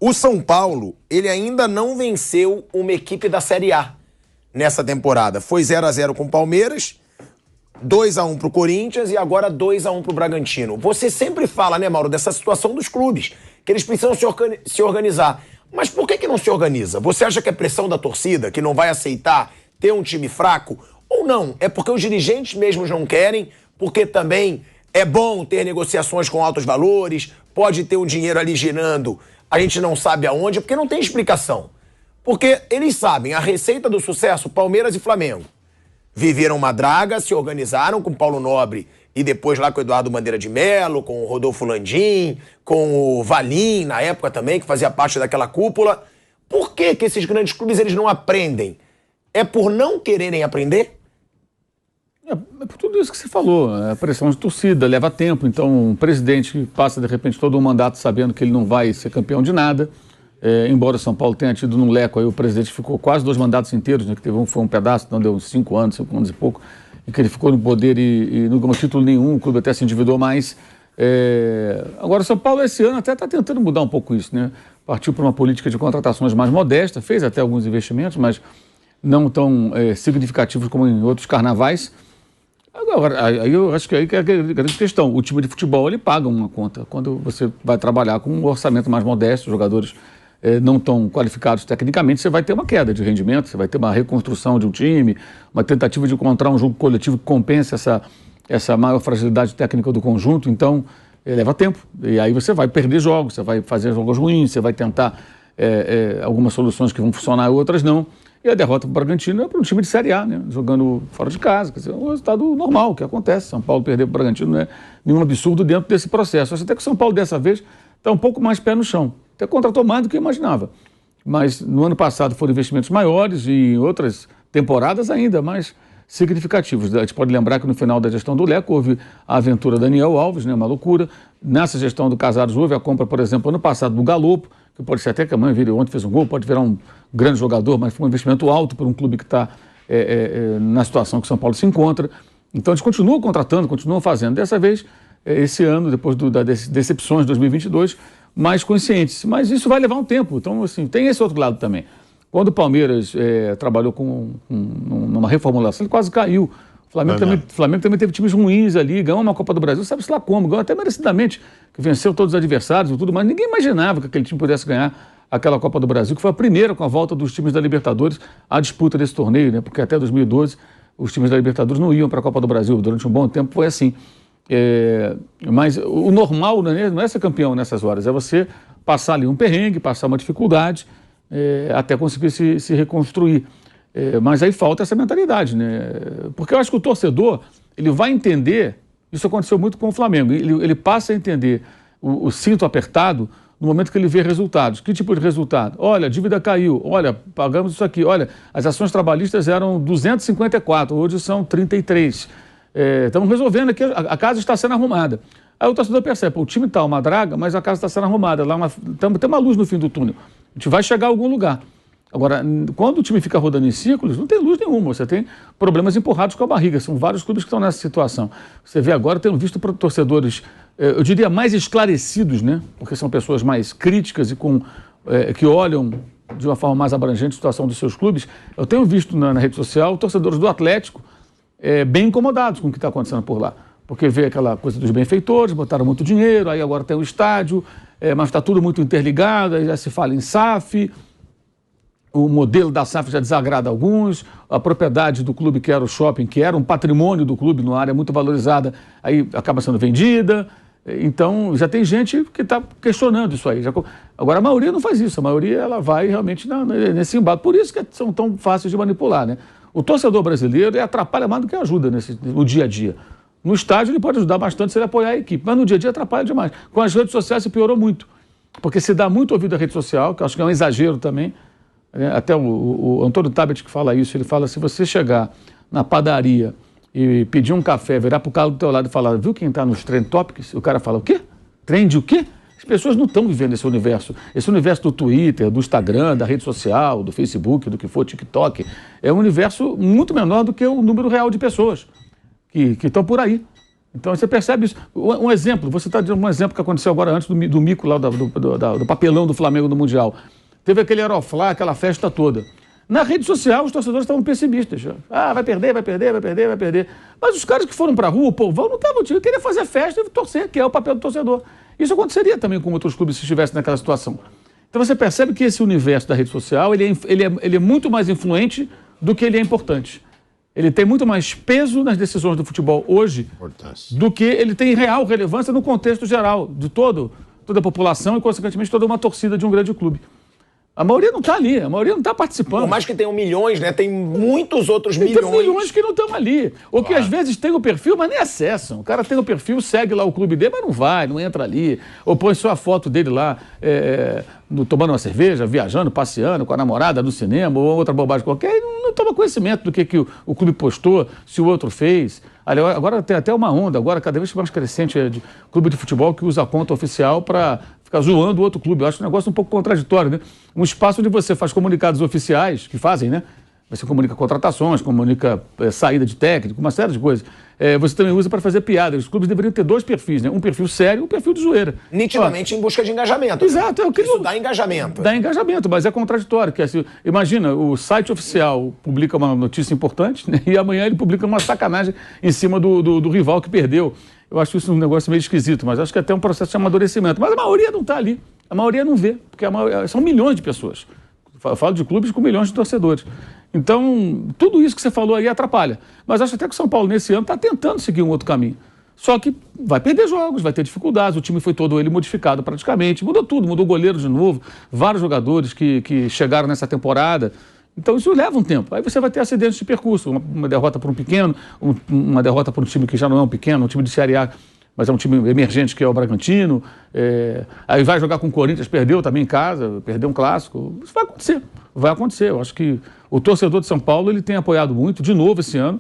O São Paulo, ele ainda não venceu uma equipe da Série A nessa temporada. Foi 0-0 com o Palmeiras, 2-1 pro Corinthians e agora 2-1 pro Bragantino. Você sempre fala, né, Mauro, dessa situação dos clubes, que eles precisam se organizar. Mas por que não se organiza? Você acha que é pressão da torcida, que não vai aceitar ter um time fraco? Ou não? É porque os dirigentes mesmos não querem, porque também é bom ter negociações com altos valores, pode ter um dinheiro ali girando, a gente não sabe aonde, porque não tem explicação. Porque eles sabem, a receita do sucesso, Palmeiras e Flamengo. Viveram uma draga, se organizaram com Paulo Nobre e depois lá com o Eduardo Bandeira de Melo, com o Rodolfo Landim, com o Valim, na época também, que fazia parte daquela cúpula. Por que esses grandes clubes eles não aprendem? É por não quererem aprender? É por tudo isso que você falou, a pressão de torcida, leva tempo, então um presidente que passa de repente todo um mandato sabendo que ele não vai ser campeão de nada, embora o São Paulo tenha tido num leco, aí o presidente ficou quase 2 mandatos inteiros, né, que teve foi um pedaço, não deu uns 5 anos e pouco, e que ele ficou no poder e não ganhou título nenhum, o clube até se endividou mais. Agora o São Paulo esse ano até está tentando mudar um pouco isso, né? Partiu para uma política de contratações mais modesta, fez até alguns investimentos, mas não tão significativos como em outros carnavais. Agora, aí eu acho que aí que é a grande questão. O time de futebol, ele paga uma conta. Quando você vai trabalhar com um orçamento mais modesto, jogadores não tão qualificados tecnicamente, você vai ter uma queda de rendimento, você vai ter uma reconstrução de um time, uma tentativa de encontrar um jogo coletivo que compense essa maior fragilidade técnica do conjunto. Então, leva tempo. E aí você vai perder jogos, você vai fazer jogos ruins, você vai tentar algumas soluções que vão funcionar e outras não. E a derrota para o Bragantino é para um time de Série A, né? Jogando fora de casa. Quer dizer, é um resultado normal que acontece. São Paulo perder para o Bragantino não é nenhum absurdo dentro desse processo. Acho até que o São Paulo, dessa vez, está um pouco mais pé no chão. Até contratou mais do que eu imaginava. Mas no ano passado foram investimentos maiores e em outras temporadas ainda mais significativos. A gente pode lembrar que no final da gestão do Leco houve a aventura Daniel Alves, né? Uma loucura. Nessa gestão do Casares houve a compra, por exemplo, ano passado do Galopo, que pode ser até que amanhã vire, ontem fez um gol, pode virar um grande jogador, mas foi um investimento alto para um clube que está na situação que o São Paulo se encontra. Então eles continuam contratando, continuam fazendo. Dessa vez, esse ano, depois das decepções de 2022, mais conscientes. Mas isso vai levar um tempo. Então, assim, tem esse outro lado também. Quando o Palmeiras trabalhou numa reformulação, ele quase caiu. O Flamengo também teve times ruins ali, ganhou uma Copa do Brasil, sabe-se lá como, ganhou até merecidamente, que venceu todos os adversários e tudo, mas ninguém imaginava que aquele time pudesse ganhar aquela Copa do Brasil, que foi a primeira com a volta dos times da Libertadores à disputa desse torneio, né? Porque até 2012 os times da Libertadores não iam para a Copa do Brasil, durante um bom tempo foi assim. Mas o normal não é ser campeão nessas horas, é você passar ali um perrengue, passar uma dificuldade, até conseguir se reconstruir. Mas aí falta essa mentalidade, né? Porque eu acho que o torcedor, ele vai entender, isso aconteceu muito com o Flamengo, ele passa a entender o cinto apertado no momento que ele vê resultados. Que tipo de resultado? Olha, a dívida caiu, olha, pagamos isso aqui, olha, as ações trabalhistas eram 254, hoje são 33. Estamos resolvendo aqui, a casa está sendo arrumada. Aí o torcedor percebe, o time está uma draga, mas a casa está sendo arrumada, tem uma luz no fim do túnel, a gente vai chegar a algum lugar. Agora, quando o time fica rodando em círculos, não tem luz nenhuma, você tem problemas empurrados com a barriga, são vários clubes que estão nessa situação. Você vê agora, tendo visto torcedores, eu diria, mais esclarecidos, né? Porque são pessoas mais críticas e que olham de uma forma mais abrangente a situação dos seus clubes. Eu tenho visto na rede social torcedores do Atlético bem incomodados com o que está acontecendo por lá. Porque vê aquela coisa dos benfeitores, botaram muito dinheiro, aí agora tem o estádio, mas está tudo muito interligado, aí já se fala em SAF. O modelo da SAF já desagrada alguns, a propriedade do clube, que era o shopping, que era um patrimônio do clube, numa área muito valorizada, aí acaba sendo vendida. Então, já tem gente que está questionando isso aí. Agora, a maioria não faz isso, a maioria ela vai realmente nesse embate. Por isso que são tão fáceis de manipular, né? O torcedor brasileiro atrapalha mais do que ajuda no dia a dia. No estádio ele pode ajudar bastante se ele apoiar a equipe, mas no dia a dia atrapalha demais. Com as redes sociais se piorou muito, porque se dá muito ouvido à rede social, que eu acho que é um exagero também. Até o Antônio Tabet que fala isso, ele fala, se você chegar na padaria e pedir um café, virar para o cara do teu lado e falar, viu quem está nos Trend Topics? O cara fala, o quê? Trend o quê? As pessoas não estão vivendo esse universo do Twitter, do Instagram, da rede social, do Facebook, do que for, TikTok. É um universo muito menor do que o número real de pessoas que estão por aí. Então você percebe isso. Um exemplo, você está dando um exemplo que aconteceu agora antes do mico lá do papelão do Flamengo no Mundial. Teve aquele Aeroflá, aquela festa toda. Na rede social, os torcedores estavam pessimistas. Ah, vai perder, vai perder, vai perder, vai perder. Mas os caras que foram para a rua, o povão, não estavam motivo. Queria fazer festa e torcer, que é o papel do torcedor. Isso aconteceria também com outros clubes se estivessem naquela situação. Então você percebe que esse universo da rede social, ele é muito mais influente do que ele é importante. Ele tem muito mais peso nas decisões do futebol hoje do que ele tem real relevância no contexto geral de toda a população e, consequentemente, toda uma torcida de um grande clube. A maioria não está ali, a maioria não está participando. Por mais que tenham milhões, né? Tem muitos outros milhões. Tem milhões que não estão ali. Ou que às vezes tem o perfil, mas nem acessam. O cara tem o perfil, segue lá o clube dele, mas não vai, não entra ali. Ou põe só a foto dele lá, tomando uma cerveja, viajando, passeando com a namorada no cinema, ou outra bobagem qualquer, e não toma conhecimento do que o clube postou, se o outro fez. Agora tem até uma onda, agora cada vez mais crescente, de clube de futebol que usa a conta oficial para ficar zoando o outro clube. Eu acho um negócio um pouco contraditório, né? Um espaço onde você faz comunicados oficiais, que fazem, né? Você comunica contratações, comunica saída de técnico, uma série de coisas. Você também usa para fazer piadas. Os clubes deveriam ter dois perfis, né? Um perfil sério e um perfil de zoeira. Nitidamente em busca de engajamento. Exato. Isso dá engajamento. Dá engajamento, mas é contraditório. Que, assim, imagina, o site oficial publica uma notícia importante, né? E amanhã ele publica uma sacanagem em cima do rival que perdeu. Eu acho isso um negócio meio esquisito, mas acho que é até um processo de amadurecimento. Mas a maioria não está ali. A maioria não vê, porque são milhões de pessoas. Eu falo de clubes com milhões de torcedores. Então, tudo isso que você falou aí atrapalha. Mas acho até que o São Paulo, nesse ano, está tentando seguir um outro caminho. Só que vai perder jogos, vai ter dificuldades. O time foi todo ele modificado praticamente. Mudou tudo, mudou o goleiro de novo. Vários jogadores que chegaram nessa temporada. Então, isso leva um tempo. Aí você vai ter acidentes de percurso. Uma derrota para um pequeno, uma derrota para um time que já não é um pequeno, um time de Série A, mas é um time emergente que é o Bragantino. Aí vai jogar com o Corinthians, perdeu também em casa, perdeu um clássico. Isso vai acontecer. Vai acontecer. Eu acho que o torcedor de São Paulo ele tem apoiado muito, de novo esse ano,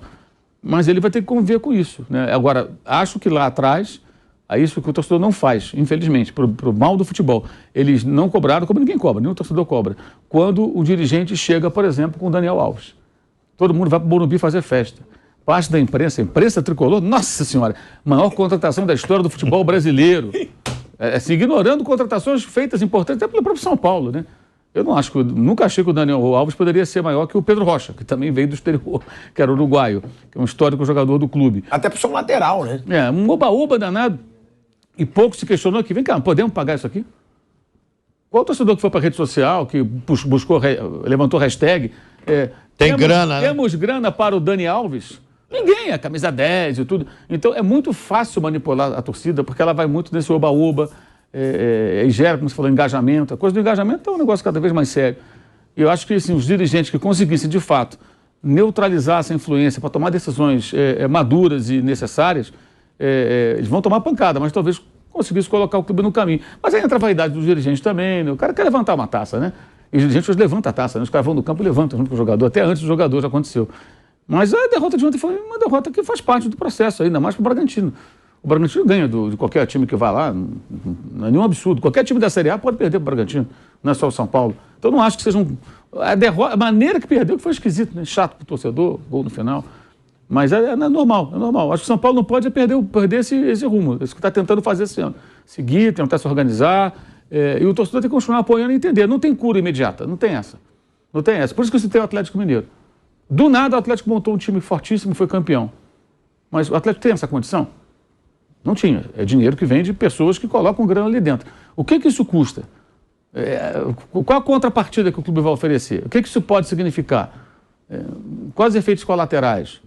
mas ele vai ter que conviver com isso, né? Agora, acho que lá atrás, é isso que o torcedor não faz, infelizmente, pro mal do futebol. Eles não cobraram, como ninguém cobra, nenhum torcedor cobra. Quando o dirigente chega, por exemplo, com o Daniel Alves. Todo mundo vai para o Morumbi fazer festa. Parte da imprensa, a imprensa tricolor, nossa senhora, maior contratação da história do futebol brasileiro. Assim, ignorando contratações feitas importantes até pelo próprio São Paulo, né? Eu não acho nunca achei que o Daniel Alves poderia ser maior que o Pedro Rocha, que também veio do exterior, que era uruguaio, que é um histórico jogador do clube. Até por ser um lateral, né? Um oba-oba danado. E pouco se questionou aqui, vem cá, podemos pagar isso aqui? Qual torcedor que foi para a rede social, que levantou hashtag? Grana, né? Temos grana para o Dani Alves? Ninguém, a camisa 10 e tudo. Então é muito fácil manipular a torcida, porque ela vai muito nesse oba-oba, e gera, como você falou, engajamento. A coisa do engajamento é um negócio cada vez mais sério. E eu acho que assim, os dirigentes que conseguissem, de fato, neutralizar essa influência para tomar decisões maduras e necessárias, eles vão tomar pancada, mas talvez conseguissem colocar o clube no caminho. Mas aí entra a vaidade dos dirigentes também, né? O cara quer levantar uma taça, né? E os dirigentes levantam a taça, né? Os caras vão no campo e levantam junto com o jogador, até antes do jogador já aconteceu. Mas a derrota de ontem foi uma derrota que faz parte do processo, ainda mais para o Bragantino. O Bragantino ganha de qualquer time que vai lá, não é nenhum absurdo. Qualquer time da Série A pode perder para o Bragantino, não é só o São Paulo. Então não acho que seja a maneira que perdeu que foi esquisito, né? Chato para o torcedor, gol no final. Mas é normal, é normal. Acho que o São Paulo não pode perder esse rumo, isso que está tentando fazer esse ano. Seguir, tentar se organizar, e o torcedor tem que continuar apoiando e entender. Não tem cura imediata, não tem essa. Não tem essa. Por isso que eu citei o Atlético Mineiro. Do nada o Atlético montou um time fortíssimo e foi campeão. Mas o Atlético tem essa condição? Não tinha. É dinheiro que vem de pessoas que colocam grana ali dentro. O que isso custa? Qual a contrapartida que o clube vai oferecer? O que isso pode significar? Quais os efeitos colaterais?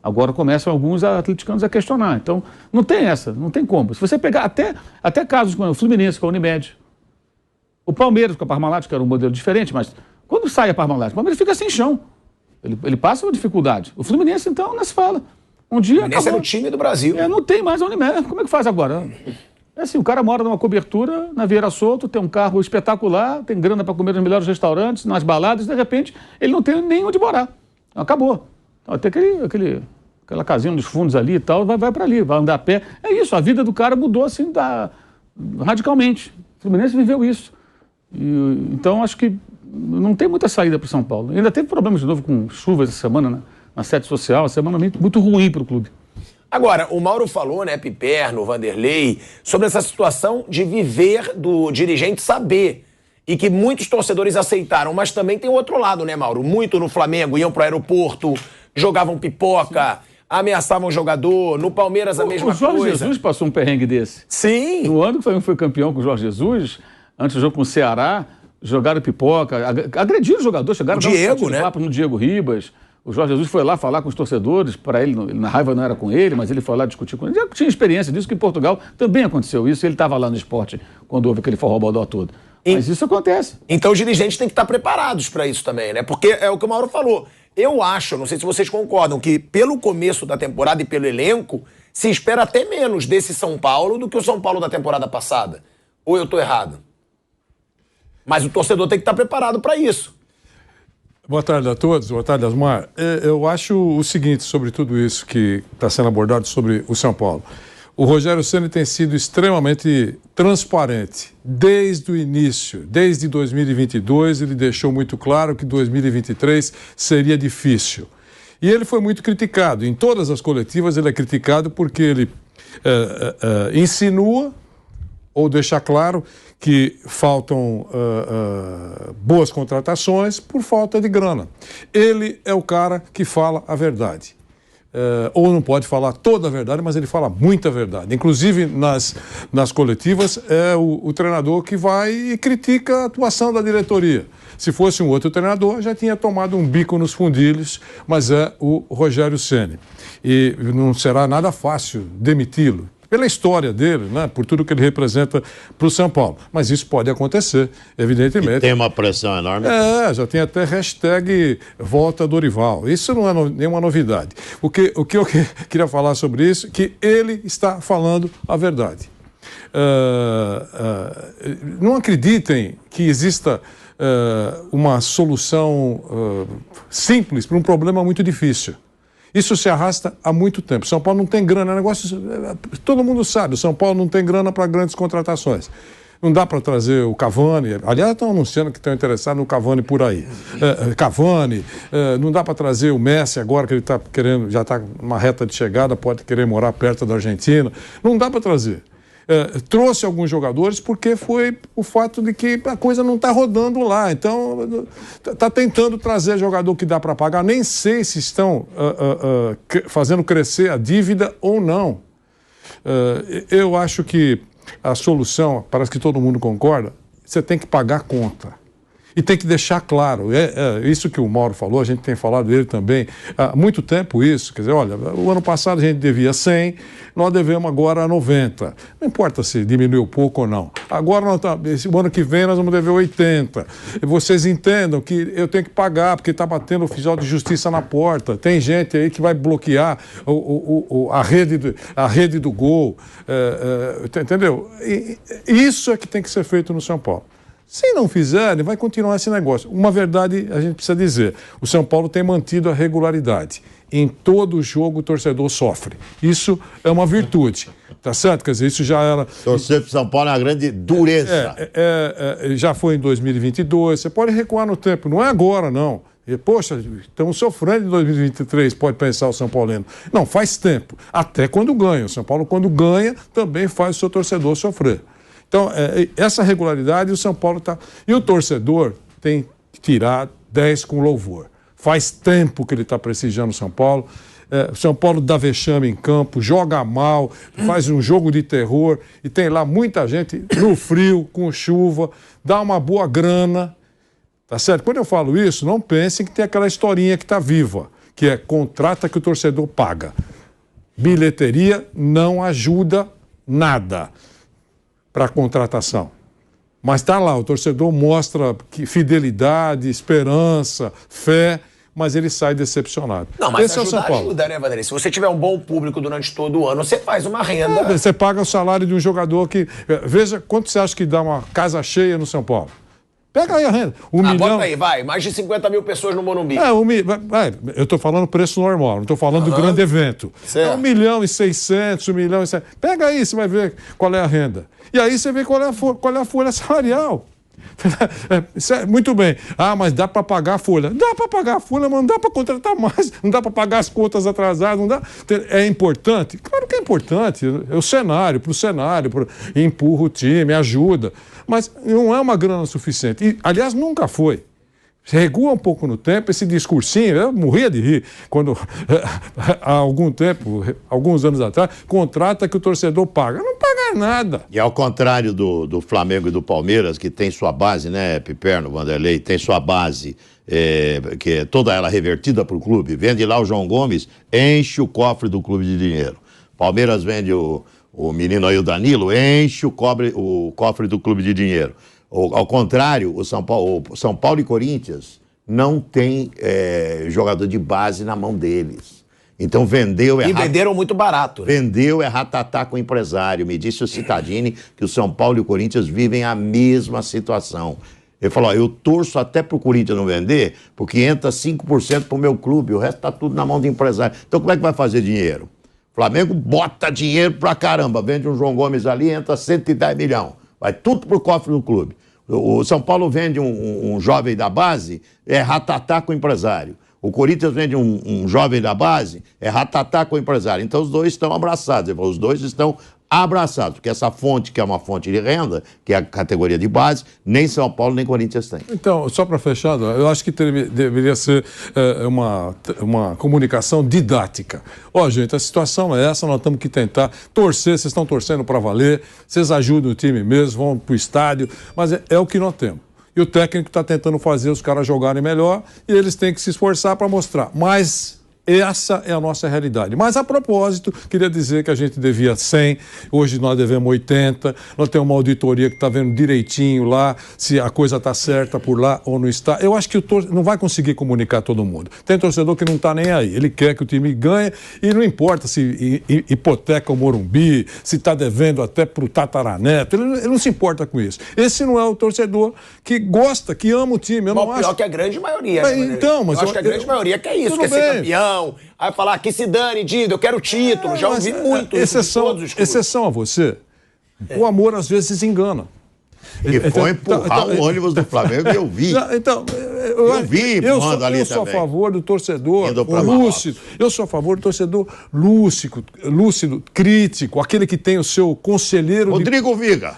Agora começam alguns atleticanos a questionar. Então, não tem essa, não tem como. Se você pegar até casos como o Fluminense com a Unimed, o Palmeiras com a Parmalat, que era um modelo diferente, mas quando sai a Parmalat, o Palmeiras fica sem chão. Ele passa uma dificuldade. O Fluminense, então, não se fala. Um dia o Fluminense era o time do Brasil. Não tem mais a Unimed. Como é que faz agora? É assim, o cara mora numa cobertura, na Vieira Solto, tem um carro espetacular, tem grana para comer nos melhores restaurantes, nas baladas, de repente, ele não tem nem onde morar. Acabou. Então, até aquela casinha dos fundos ali e tal, vai para ali, vai andar a pé. É isso, a vida do cara mudou assim radicalmente. O Fluminense viveu isso. Então, acho que não tem muita saída para o São Paulo. Ainda teve problemas de novo com chuvas essa semana, na sede social, uma semana muito ruim para o clube. Agora, o Mauro falou, né, Piperno, Vanderlei, sobre essa situação de viver do dirigente saber. E que muitos torcedores aceitaram, mas também tem o outro lado, né, Mauro? Muito no Flamengo, iam pro aeroporto, jogavam pipoca, ameaçavam o jogador, no Palmeiras a mesma coisa. O Jorge Jesus passou um perrengue desse. Sim. No ano que o Flamengo foi campeão com o Jorge Jesus, antes do jogo com o Ceará, jogaram pipoca, agrediram o jogador, chegaram a dar Diego, né? papo no Diego Ribas. O Jorge Jesus foi lá falar com os torcedores, para ele, na raiva não era com ele, mas ele foi lá discutir com ele. Já tinha experiência disso, que em Portugal também aconteceu isso, ele estava lá no esporte quando houve aquele forró-bodó todo. Mas isso acontece. Então os dirigentes têm que estar preparados para isso também, né? Porque é o que o Mauro falou. Eu acho, não sei se vocês concordam, que pelo começo da temporada e pelo elenco, se espera até menos desse São Paulo do que o São Paulo da temporada passada. Ou eu tô errado? Mas o torcedor tem que estar preparado para isso. Boa tarde a todos, boa tarde, Asmar. Eu acho o seguinte sobre tudo isso que está sendo abordado sobre o São Paulo. O Rogério Ceni tem sido extremamente transparente desde o início, desde 2022, ele deixou muito claro que 2023 seria difícil. E ele foi muito criticado. Em todas as coletivas ele é criticado porque ele insinua ou deixa claro que faltam boas contratações por falta de grana. Ele é o cara que fala a verdade. Ou não pode falar toda a verdade, mas ele fala muita verdade. Inclusive, nas coletivas, é o treinador que vai e critica a atuação da diretoria. Se fosse um outro treinador, já tinha tomado um bico nos fundilhos, mas é o Rogério Ceni. E não será nada fácil demiti-lo, pela história dele, né, por tudo que ele representa para o São Paulo. Mas isso pode acontecer, evidentemente. E tem uma pressão enorme. Já tem até hashtag Volta Dorival. Isso não é nenhuma novidade. O que eu queria falar sobre isso, que ele está falando a verdade. Não acreditem que exista uma solução simples para um problema muito difícil. Isso se arrasta há muito tempo. São Paulo não tem grana, todo mundo sabe, o São Paulo não tem grana para grandes contratações. Não dá para trazer o Cavani, aliás, estão anunciando que estão interessados no Cavani por aí. Cavani, não dá para trazer o Messi agora, que ele está querendo, já está numa reta de chegada, pode querer morar perto da Argentina. Não dá para trazer. Trouxe alguns jogadores porque foi o fato de que a coisa não está rodando lá. Então, está tentando trazer jogador que dá para pagar. Nem sei se estão fazendo crescer a dívida ou não. Eu acho que a solução, parece que todo mundo concorda, você tem que pagar a conta. E tem que deixar claro, isso que o Mauro falou, a gente tem falado dele também há muito tempo isso, quer dizer, olha, o ano passado a gente devia 100, nós devemos agora 90. Não importa se diminuiu pouco ou não. Agora, o ano que vem nós vamos dever 80. E vocês entendam que eu tenho que pagar, porque está batendo o oficial de justiça na porta. Tem gente aí que vai bloquear a rede do gol. Entendeu? Isso é que tem que ser feito no São Paulo. Se não fizerem, vai continuar esse negócio. Uma verdade a gente precisa dizer. O São Paulo tem mantido a regularidade. Em todo jogo o torcedor sofre. Isso é uma virtude. Tá certo? Quer dizer, isso já era... Torcer para o São Paulo é uma grande dureza. Já foi em 2022. Você pode recuar no tempo. Não é agora, não. Poxa, estamos sofrendo em 2023, pode pensar o São Paulino. Não, faz tempo. Até quando ganha. O São Paulo, quando ganha, também faz o seu torcedor sofrer. Então, essa regularidade o São Paulo está... E o torcedor tem que tirar 10 com louvor. Faz tempo que ele está prestigiando o São Paulo. O São Paulo dá vexame em campo, joga mal, faz um jogo de terror e tem lá muita gente no frio, com chuva, dá uma boa grana. Tá certo? Quando eu falo isso, não pensem que tem aquela historinha que está viva, que é contrata que o torcedor paga. Bilheteria não ajuda nada para a contratação. Mas está lá, o torcedor mostra fidelidade, esperança, fé, mas ele sai decepcionado. Não, mas esse ajuda, é o São Paulo. Ajuda, né, Vanderlei? Se você tiver um bom público durante todo o ano, você faz uma renda. Você paga o salário de um jogador que... Veja, quanto você acha que dá uma casa cheia no São Paulo? Pega aí a renda. Milhão... Bota aí, vai. Mais de 50 mil pessoas no Morumbi. Eu estou falando preço normal, não estou falando do grande evento. Certo. 1.600.000, 1.700.000. Pega aí, você vai ver qual é a renda. E aí você vê qual é a folha salarial. Muito bem. Ah, mas dá para pagar a folha. Dá para pagar a folha, mas não dá para contratar mais. Não dá para pagar as contas atrasadas. Não dá. É importante? Claro que é importante. É o cenário, empurra o time, ajuda. Mas não é uma grana suficiente. E, aliás, nunca foi. Você regula um pouco no tempo, esse discursinho, eu morria de rir quando, há algum tempo, alguns anos atrás, contrata que o torcedor paga. Não paga nada. E ao contrário do Flamengo e do Palmeiras, que tem sua base, né, Piperno, Vanderlei, tem sua base, que é toda ela revertida para o clube, vende lá o João Gomes, enche o cofre do clube de dinheiro. Palmeiras vende o menino aí, o Danilo, enche o cofre do clube de dinheiro. Ao contrário, o São Paulo e Corinthians não tem jogador de base na mão deles. Então vendeu... E venderam muito barato. Né? Vendeu ratatá com o empresário. Me disse o Cittadini que o São Paulo e o Corinthians vivem a mesma situação. Ele falou, eu torço até pro Corinthians não vender, porque entra 5% pro meu clube, o resto tá tudo na mão do empresário. Então como é que vai fazer dinheiro? O Flamengo bota dinheiro pra caramba, vende um João Gomes ali, entra 110 milhões. Vai tudo pro cofre do clube. O São Paulo vende um jovem da base, ratatá com o empresário. O Corinthians vende um jovem da base, ratatá com o empresário. Então os dois estão abraçados. Os dois estão abraçados, porque essa fonte, que é uma fonte de renda, que é a categoria de base, nem São Paulo nem Corinthians têm. Então, só para fechar, eu acho que deveria ser uma comunicação didática. Ó, gente, a situação é essa, nós temos que tentar torcer, vocês estão torcendo para valer, vocês ajudam o time mesmo, vão para o estádio, mas é o que nós temos. E o técnico está tentando fazer os caras jogarem melhor e eles têm que se esforçar para mostrar. Mas essa é a nossa realidade. Mas, a propósito, queria dizer que a gente devia 100, hoje nós devemos 80, nós temos uma auditoria que está vendo direitinho lá, se a coisa está certa por lá ou não está. Eu acho que não vai conseguir comunicar todo mundo. Tem torcedor que não está nem aí, ele quer que o time ganhe e não importa se hipoteca o Morumbi, se está devendo até para o Tataraneto, ele não se importa com isso. Esse não é o torcedor que gosta, que ama o time. Eu não pior que a grande maioria. Mas, né, então, mas eu acho que a grande maioria quer isso, quer ser campeão. Aí falar que se dane, Dido, eu quero título. Já ouvi muito isso de todos os clubes. Exceção a você, o amor às vezes engana. E foi empurrar o ônibus do Flamengo e eu vi. Então, eu vi empurrando ali também. Eu sou a favor do torcedor lúcido. Eu sou a favor do torcedor lúcido, crítico, aquele que tem o seu conselheiro... Rodrigo Viga.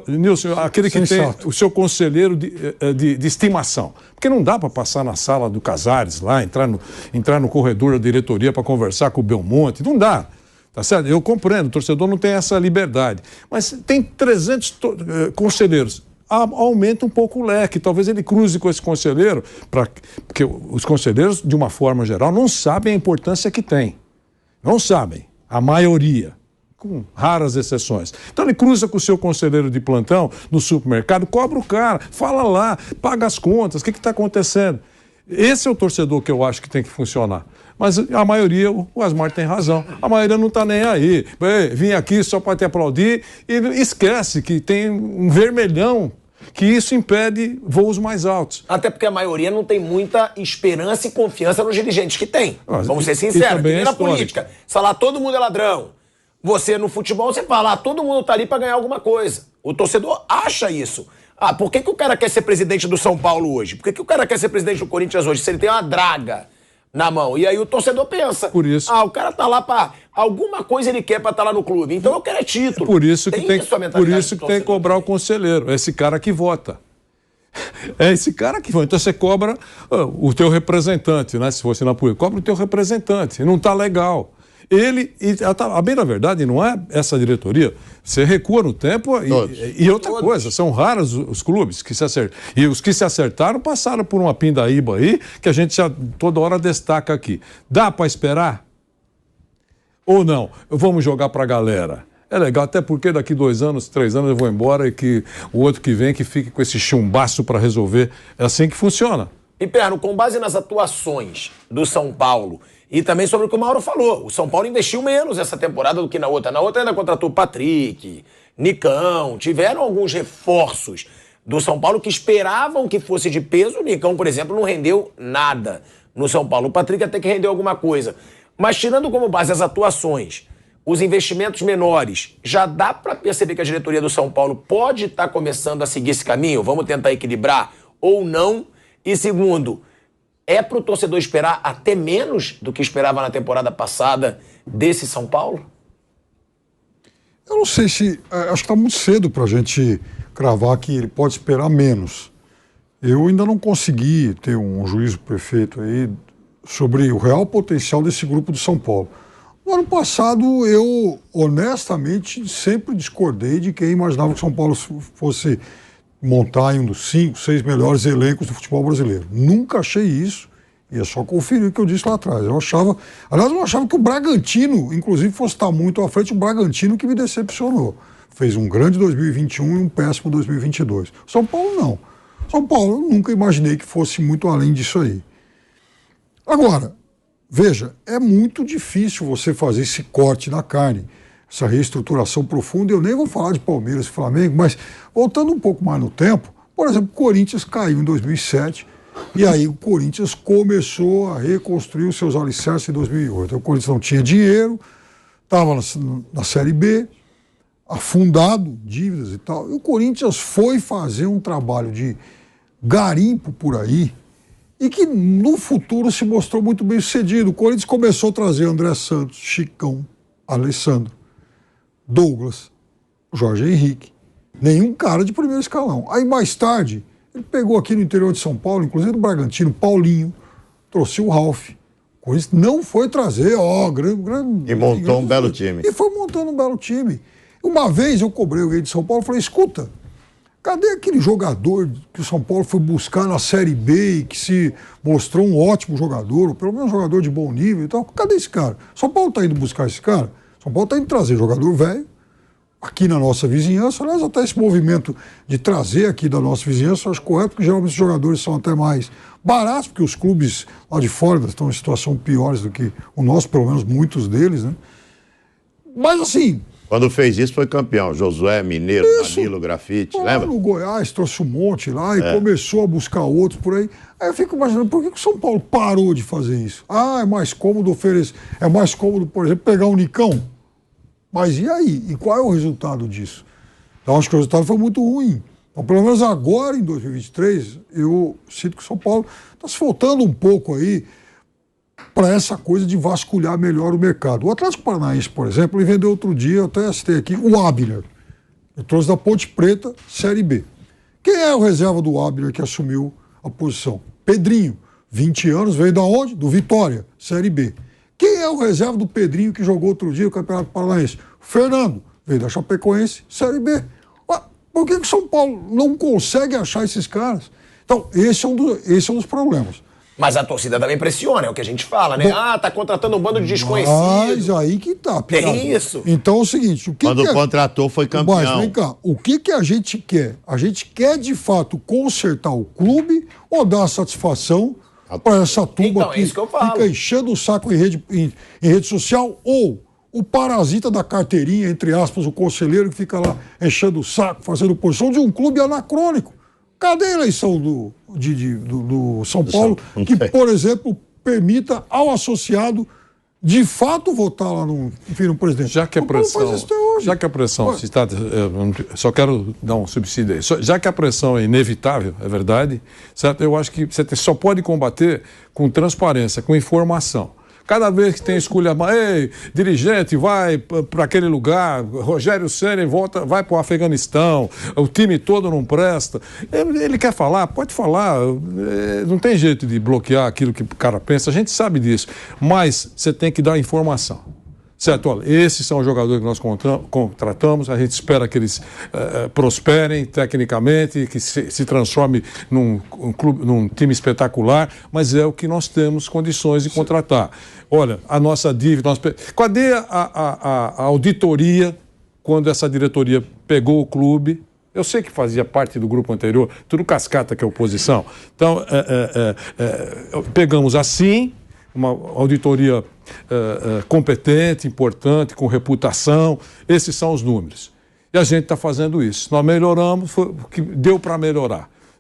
Nilson, aquele que tem o seu conselheiro de estimação. Porque não dá para passar na sala do Casares lá, entrar no corredor da diretoria para conversar com o Belmonte. Não dá. Tá certo? Eu compreendo, o torcedor não tem essa liberdade. Mas tem 300 conselheiros. Aumenta um pouco o leque. Talvez ele cruze com esse conselheiro, porque os conselheiros, de uma forma geral, não sabem a importância que tem. Não sabem. A maioria. Com raras exceções. Então ele cruza com o seu conselheiro de plantão no supermercado, cobra o cara, fala lá, paga as contas, o que está acontecendo? Esse é o torcedor que eu acho que tem que funcionar. Mas a maioria, o Asmar tem razão, a maioria não está nem aí. Vim aqui só para te aplaudir e esquece que tem um vermelhão, que isso impede voos mais altos. Até porque a maioria não tem muita esperança e confiança nos dirigentes que tem. Vamos ser sinceros, que nem na política. Se falar todo mundo é ladrão, você no futebol, você fala, todo mundo está ali para ganhar alguma coisa. O torcedor acha isso. Por que o cara quer ser presidente do São Paulo hoje? Por que o cara quer ser presidente do Corinthians hoje? Se ele tem uma draga na mão. E aí o torcedor pensa, por isso. O cara tá lá para alguma coisa ele quer para estar lá no clube. Então eu quero é título. Por isso que tem que cobrar o conselheiro, é esse cara que vota. É esse cara que vota. Então você cobra o teu representante, né? Se fosse na polícia, cobra o teu representante. Não tá legal. A bem da verdade, não é essa diretoria. Você recua no tempo e outra coisa, são raros os clubes que se acertam. E os que se acertaram passaram por uma pindaíba aí, que a gente já toda hora destaca aqui. Dá para esperar? Ou não? Vamos jogar para a galera. É legal, até porque daqui 2 anos, 3 anos eu vou embora e que o outro que vem que fique com esse chumbaço para resolver. É assim que funciona. E, Perno, com base nas atuações do São Paulo e também sobre o que o Mauro falou, o São Paulo investiu menos essa temporada do que na outra. Na outra ainda contratou o Patrick, Nicão, tiveram alguns reforços do São Paulo que esperavam que fosse de peso. O Nicão, por exemplo, não rendeu nada no São Paulo. O Patrick até que rendeu alguma coisa. Mas tirando como base as atuações, os investimentos menores, já dá para perceber que a diretoria do São Paulo pode estar começando a seguir esse caminho? Vamos tentar equilibrar ou não? E segundo, é para o torcedor esperar até menos do que esperava na temporada passada desse São Paulo? Eu não sei se... Acho que está muito cedo para a gente cravar que ele pode esperar menos. Eu ainda não consegui ter um juízo perfeito aí sobre o real potencial desse grupo do São Paulo. No ano passado, eu, honestamente, sempre discordei de quem imaginava que São Paulo fosse montar um dos 5, 6 melhores elencos do futebol brasileiro. Nunca achei isso, e é só conferir o que eu disse lá atrás. Eu achava que o Bragantino, inclusive, fosse estar muito à frente, o Bragantino que me decepcionou. Fez um grande 2021 e um péssimo 2022. São Paulo, não. São Paulo, eu nunca imaginei que fosse muito além disso aí. Agora, veja, é muito difícil você fazer esse corte na carne, essa reestruturação profunda. Eu nem vou falar de Palmeiras e Flamengo, mas voltando um pouco mais no tempo, por exemplo, o Corinthians caiu em 2007 e aí o Corinthians começou a reconstruir os seus alicerces em 2008. O Corinthians não tinha dinheiro, estava na Série B, afundado, dívidas e tal. E o Corinthians foi fazer um trabalho de garimpo por aí, e que no futuro se mostrou muito bem sucedido. O Corinthians começou a trazer André Santos, Chicão, Alessandro, Douglas, Jorge Henrique. Nenhum cara de primeiro escalão. Aí mais tarde, ele pegou aqui no interior de São Paulo, inclusive do Bragantino, Paulinho, trouxe o Ralf. O Corinthians não foi trazer, grande... E montou um belo time. E foi montando um belo time. Uma vez eu cobrei alguém de São Paulo e falei, escuta, cadê aquele jogador que o São Paulo foi buscar na Série B e que se mostrou um ótimo jogador, ou pelo menos um jogador de bom nível e tal? Cadê esse cara? São Paulo está indo buscar esse cara? São Paulo está indo trazer jogador velho aqui na nossa vizinhança. Aliás, até esse movimento de trazer aqui da nossa vizinhança eu acho correto, porque geralmente os jogadores são até mais baratos, porque os clubes lá de fora estão em situação piores do que o nosso, pelo menos muitos deles, né? Mas assim... Quando fez isso foi campeão. Josué, Mineiro, Danilo, Grafite, lembra? No Goiás trouxe um monte lá e começou a buscar outros por aí. Aí eu fico imaginando, por que o São Paulo parou de fazer isso? Ah, é mais cômodo oferecer, é mais cômodo, por exemplo, pegar um Nicão. Mas e aí? E qual é o resultado disso? Então acho que o resultado foi muito ruim. Então, pelo menos agora, em 2023, eu sinto que o São Paulo está se voltando um pouco aí para essa coisa de vasculhar melhor o mercado. O Atlético Paranaense, por exemplo, ele vendeu outro dia, eu até citei aqui, o Abner. Ele trouxe da Ponte Preta, Série B. Quem é o reserva do Abner que assumiu a posição? Pedrinho, 20 anos, veio da onde? Do Vitória, Série B. Quem é o reserva do Pedrinho que jogou outro dia o Campeonato Paranaense? O Fernando, veio da Chapecoense, Série B. Por que o São Paulo não consegue achar esses caras? Então, esse é um dos problemas. Mas a torcida também pressiona, é o que a gente fala, né? Tá contratando um bando de desconhecidos. Mas aí que tá, pirata. É isso. Então é o seguinte... Quando contratou foi campeão. Mas vem cá, o que a gente quer? A gente quer, de fato, consertar o clube ou dar satisfação para essa turma então, que fica enchendo o saco em rede social, ou o parasita da carteirinha, entre aspas, o conselheiro que fica lá enchendo o saco, fazendo posição de um clube anacrônico. Cadê a eleição do São Paulo que, por exemplo, permita ao associado de fato votar lá no presidente? Já que a pressão, só quero dar um subsídio aí. Já que a pressão é inevitável, é verdade, certo? Eu acho que você só pode combater com transparência, com informação. Cada vez que tem escolha, ei, dirigente, vai para aquele lugar, Rogério Ceni volta, vai para o Afeganistão, o time todo não presta. Ele quer falar, pode falar, não tem jeito de bloquear aquilo que o cara pensa, a gente sabe disso, mas você tem que dar informação. Certo, olha, esses são os jogadores que nós contratamos, a gente espera que eles prosperem tecnicamente, que se transforme num time espetacular, mas é o que nós temos condições de contratar. Olha, a nossa dívida... Cadê a auditoria quando essa diretoria pegou o clube? Eu sei que fazia parte do grupo anterior, tudo cascata que é oposição. Então, pegamos assim... uma auditoria competente, importante, com reputação. Esses são os números. E a gente está fazendo isso. Nós melhoramos, foi o que deu para melhorar.